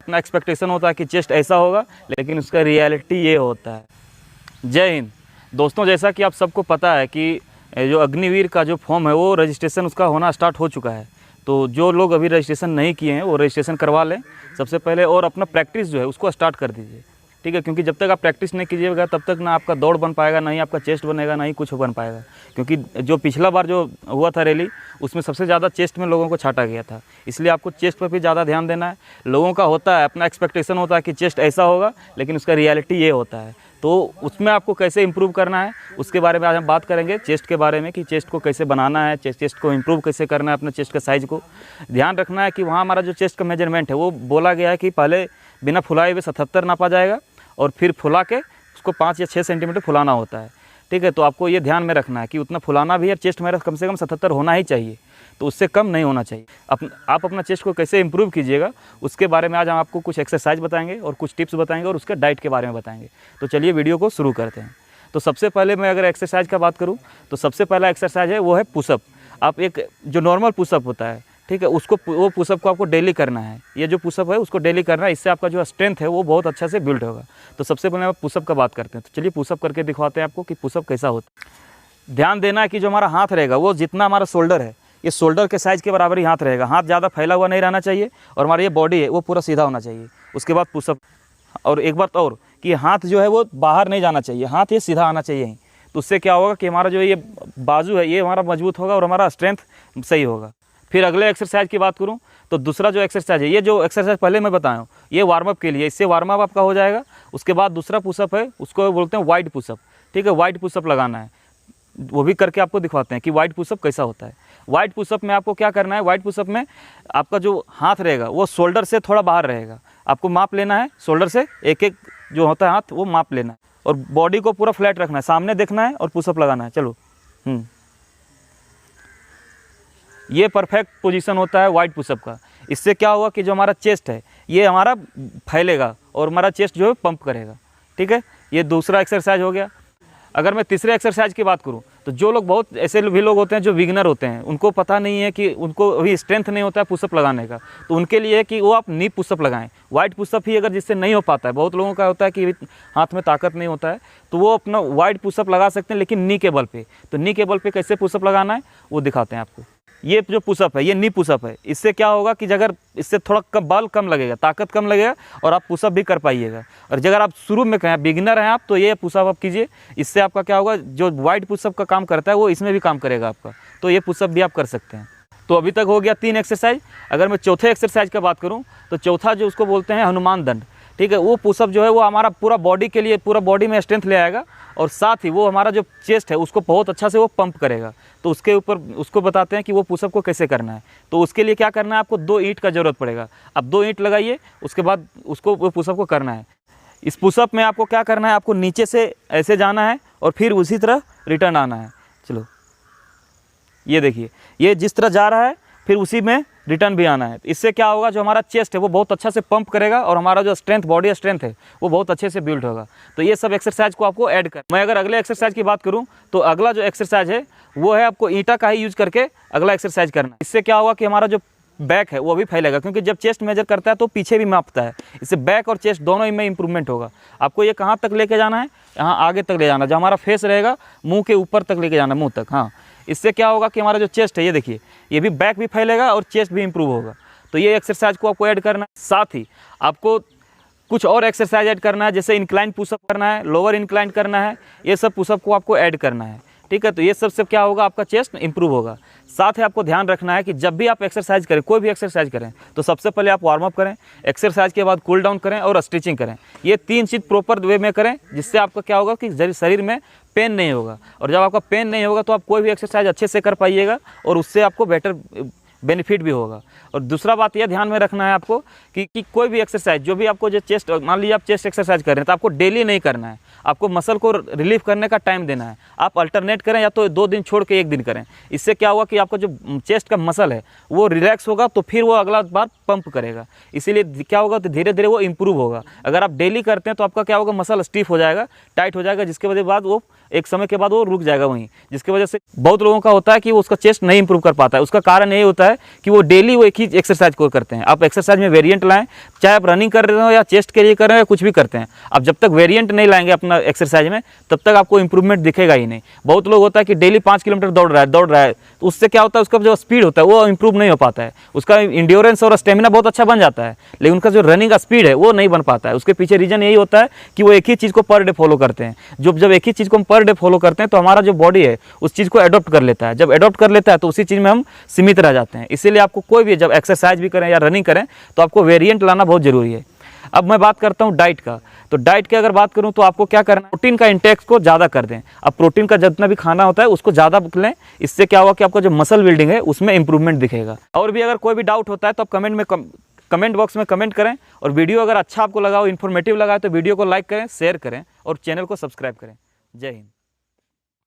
अपना एक्सपेक्टेशन होता है कि चेस्ट ऐसा होगा, लेकिन उसका रियलिटी ये होता है। जय हिंद दोस्तों, जैसा कि आप सबको पता है कि जो अग्निवीर का जो फॉर्म है वो रजिस्ट्रेशन उसका होना स्टार्ट हो चुका है। तो जो लोग अभी रजिस्ट्रेशन नहीं किए हैं वो रजिस्ट्रेशन करवा लें सबसे पहले, और अपना प्रैक्टिस जो है उसको स्टार्ट कर दीजिए, ठीक है। क्योंकि जब तक आप प्रैक्टिस नहीं कीजिएगा तब तक ना आपका दौड़ बन पाएगा, ना ही आपका चेस्ट बनेगा, ना ही कुछ बन पाएगा। क्योंकि जो पिछला बार जो हुआ था रैली, उसमें सबसे ज़्यादा चेस्ट में लोगों को छाटा गया था, इसलिए आपको चेस्ट पर भी ज़्यादा ध्यान देना है। लोगों का होता है, अपना एक्सपेक्टेशन होता है कि चेस्ट ऐसा होगा, लेकिन उसका रियलिटी ये होता है। तो उसमें आपको कैसे इंप्रूव करना है उसके बारे में आज हम बात करेंगे, चेस्ट के बारे में, कि चेस्ट को कैसे बनाना है, चेस्ट को इंप्रूव कैसे करना है, अपने चेस्ट का साइज़ को ध्यान रखना है। कि वहाँ हमारा जो चेस्ट का मेजरमेंट है वो बोला गया है कि पहले बिना फुलाए हुए 77 नापा जाएगा और फिर फुला के उसको 5 या 6 सेंटीमीटर फुलाना होता है, ठीक है। तो आपको ये ध्यान में रखना है कि उतना फुलाना भी है, चेस्ट मेरा कम से कम 77 होना ही चाहिए, तो उससे कम नहीं होना चाहिए। आप अपना चेस्ट को कैसे इंप्रूव कीजिएगा उसके बारे में आज हम आपको कुछ एक्सरसाइज बताएंगे और कुछ टिप्स बताएंगे और उसके डाइट के बारे में बताएंगे। तो चलिए वीडियो को शुरू करते हैं। तो सबसे पहले मैं अगर एक्सरसाइज का बात करूँ तो सबसे पहला एक्सरसाइज है वो है पुशअप। आप एक जो नॉर्मल पुशअप होता है, ठीक है, उसको वो पुशअप को आपको डेली करना है। ये जो पुशअप है उसको डेली करना है, इससे आपका जो स्ट्रेंथ है वो बहुत अच्छा से बिल्ड होगा। तो सबसे पहले हम पुशअप का बात करते हैं। तो चलिए पुशअप करके दिखवाते हैं आपको कि पुशअप कैसा होता है। ध्यान देना है कि जो हमारा हाथ रहेगा वो जितना हमारा शोल्डर है, ये शोल्डर के साइज़ के बराबर ही हाथ रहेगा। हाथ ज़्यादा फैला हुआ नहीं रहना चाहिए और हमारी ये बॉडी है वो पूरा सीधा होना चाहिए। उसके बाद पुशअप, और एक बात और कि हाथ जो है वो बाहर नहीं जाना चाहिए, हाथ ये सीधा आना चाहिए। तो उससे क्या होगा कि हमारा जो ये बाजू है ये हमारा मजबूत होगा और हमारा स्ट्रेंथ सही होगा। फिर अगले एक्सरसाइज की बात करूं तो दूसरा जो एक्सरसाइज है, ये जो एक्सरसाइज पहले मैं बताया हूँ ये वार्म अप के लिए, इससे वार्म अप आपका हो जाएगा। उसके बाद दूसरा पुशअप है, उसको बोलते हैं वाइड पुशअप, ठीक है। वाइड पुशअप लगाना है, वो भी करके आपको दिखवाते हैं कि वाइड पुशअप कैसा होता है। वाइड पुशअप में आपको क्या करना है, वाइड पुशअप में आपका जो हाथ रहेगा वो शोल्डर से थोड़ा बाहर रहेगा। आपको माप लेना है, शोल्डर से एक एक जो होता है हाथ वो माप लेना है और बॉडी को पूरा फ्लैट रखना है, सामने देखना है और पुशअप लगाना है। चलो ये परफेक्ट पोजीशन होता है वाइड पुशअप का। इससे क्या होगा कि जो हमारा चेस्ट है ये हमारा फैलेगा और हमारा चेस्ट जो है पंप करेगा, ठीक है। ये दूसरा एक्सरसाइज हो गया। अगर मैं तीसरे एक्सरसाइज की बात करूं तो जो लोग, बहुत ऐसे भी लोग होते हैं जो बिगिनर होते हैं, उनको पता नहीं है कि उनको अभी स्ट्रेंथ नहीं होता है पुशअप लगाने का, तो उनके लिए है कि वो आप नी पुशअप लगाएं। वाइड पुशअप ही अगर जिससे नहीं हो पाता है, बहुत लोगों का होता है कि हाथ में ताकत नहीं होता है, तो वो अपना वाइड पुशअप लगा सकते हैं, लेकिन नी के बल पे। तो नी के बल पे कैसे पुशअप लगाना है वो दिखाते हैं आपको। ये जो पुशअप है ये नी पुशअप है। इससे क्या होगा कि अगर इससे थोड़ा कम बल कम लगेगा, ताकत कम लगेगा और आप पुशअप भी कर पाइएगा। और अगर आप शुरू में कहें बिगिनर हैं आप, तो ये पुशअप आप कीजिए। इससे आपका क्या होगा, जो वाइड पुशअप का काम करता है वो इसमें भी काम करेगा आपका। तो ये पुशअप भी आप कर सकते हैं। तो अभी तक हो गया 3 एक्सरसाइज। अगर मैं चौथे एक्सरसाइज की बात करूँ तो चौथा जो उसको बोलते हैं हनुमान दंड, ठीक है। वो पुशअप जो है वो हमारा पूरा बॉडी के लिए, पूरा बॉडी में स्ट्रेंथ ले आएगा और साथ ही वो हमारा जो चेस्ट है उसको बहुत अच्छा से वो पंप करेगा। तो उसके ऊपर उसको बताते हैं कि वो पुशअप को कैसे करना है। तो उसके लिए क्या करना है, आपको 2 ईंट का ज़रूरत पड़ेगा। आप 2 ईंट लगाइए, उसके बाद उसको वो पुशअप को करना है। इस पुशअप में आपको क्या करना है, आपको नीचे से ऐसे जाना है और फिर उसी तरह रिटर्न आना है। चलो ये देखिए, ये जिस तरह जा रहा है फिर उसी में रिटर्न भी आना है। इससे क्या होगा, जो हमारा चेस्ट है वो बहुत अच्छा से पंप करेगा और हमारा जो स्ट्रेंथ, बॉडी स्ट्रेंथ है वो बहुत अच्छे से बिल्ड होगा। तो ये सब एक्सरसाइज को आपको ऐड कर। मैं अगर अगले एक्सरसाइज की बात करूं तो अगला जो एक्सरसाइज है वो है आपको ईंटा का ही यूज करके अगला एक्सरसाइज करना। इससे क्या होगा कि हमारा जो बैक है वो भी फैलेगा, क्योंकि जब चेस्ट मेजर करता है तो पीछे भी मापता है। इससे बैक और चेस्ट दोनों ही में इंप्रूवमेंट होगा। आपको ये कहाँ तक लेके जाना है, यहाँ आगे तक ले जाना, जो हमारा फेस रहेगा मुँह के ऊपर तक लेके जाना, मुँह तक। हाँ, इससे क्या होगा कि हमारा जो चेस्ट है ये देखिए, ये भी बैक भी फैलेगा और चेस्ट भी इंप्रूव होगा। तो ये एक्सरसाइज को आपको ऐड करना है। साथ ही आपको कुछ और एक्सरसाइज ऐड करना है, जैसे इंक्लाइन पुशअप करना है, लोअर इंक्लाइन करना है, ये सब पुशअप को आपको ऐड करना है, ठीक है। तो ये सब से क्या होगा, आपका चेस्ट इंप्रूव होगा। साथ ही आपको ध्यान रखना है कि जब भी आप एक्सरसाइज करें, कोई भी एक्सरसाइज करें, तो सबसे पहले आप वार्म अप करें, एक्सरसाइज के बाद कूल डाउन करें और स्ट्रेचिंग करें। ये 3 चीज़ प्रॉपर वे में करें, जिससे आपका क्या होगा कि शरीर में पेन नहीं होगा। और जब आपका पेन नहीं होगा तो आप कोई भी एक्सरसाइज अच्छे से कर पाइएगा और उससे आपको बेटर बेनिफिट भी होगा। और दूसरा बात यह ध्यान में रखना है आपको कि कोई भी एक्सरसाइज, जो भी आपको जो चेस्ट, मान लीजिए आप चेस्ट एक्सरसाइज कर रहे हैं तो आपको डेली नहीं करना है, आपको मसल को रिलीफ करने का टाइम देना है। आप अल्टरनेट करें या तो 2 दिन छोड़ के 1 दिन करें। इससे क्या होगा कि आपका जो चेस्ट का मसल है वो रिलैक्स होगा, तो फिर वो अगला बार पंप करेगा। इसीलिए क्या होगा, तो धीरे धीरे वो इंप्रूव होगा। अगर आप डेली करते हैं तो आपका क्या होगा, मसल स्टिफ हो जाएगा, टाइट हो जाएगा, जिसके वजह बाद वो एक समय के बाद वो रुक जाएगा वहीं, जिसकी वजह से बहुत लोगों का होता है कि वो उसका चेस्ट नहीं इंप्रूव कर पाता है। उसका कारण यही होता है कि वो डेली वो एक ही एक्सरसाइज को करते हैं। आप एक्सरसाइज में वेरिएंट लाएं, चाहे आप रनिंग कर रहे हो या चेस्ट के लिए कर रहे हो या कुछ भी करते हैं, आप जब तक वेरिएंट नहीं लाएंगे अपना एक्सरसाइज में तब तक आपको इंप्रूवमेंट दिखेगा ही नहीं। बहुत लोग होता है कि डेली 5 किलोमीटर दौड़ रहा है, तो उससे क्या होता है, उसका जो स्पीड होता है वो इंप्रूव नहीं हो पाता है, उसका इंड्योरेंस और स्टेमिना बहुत अच्छा बन जाता है, लेकिन उनका जो रनिंग का स्पीड है वो नहीं बन पाता है। उसके पीछे रीजन यही होता है कि वो एक ही चीज़ को पर डे फॉलो करते हैं। जब एक ही चीज़ को हम पर डे फॉलो करते हैं तो हमारा जो बॉडी है उस चीज़ को अडॉप्ट कर लेता है। जब अडॉप्ट कर लेता है तो उसी चीज़ में हम सीमित रह जाते हैं। इसीलिए आपको कोई भी जब एक्सरसाइज भी करें या रनिंग करें तो आपको वेरिएंट लाना बहुत ज़रूरी है। अब मैं बात करता हूँ डाइट का। तो डाइट की अगर बात करूँ तो आपको क्या करना है, प्रोटीन का इंटेक्स को ज़्यादा कर दें। अब प्रोटीन का जितना भी खाना होता है उसको ज़्यादा लें। इससे क्या होगा कि आपका जो मसल बिल्डिंग है उसमें इंप्रूवमेंट दिखेगा। और भी अगर कोई भी डाउट होता है तो आप कमेंट बॉक्स में कमेंट करें। और वीडियो अगर अच्छा आपको लगा हो, इन्फॉर्मेटिव लगा है तो वीडियो को लाइक करें, शेयर करें और चैनल को सब्सक्राइब करें। जय हिंद।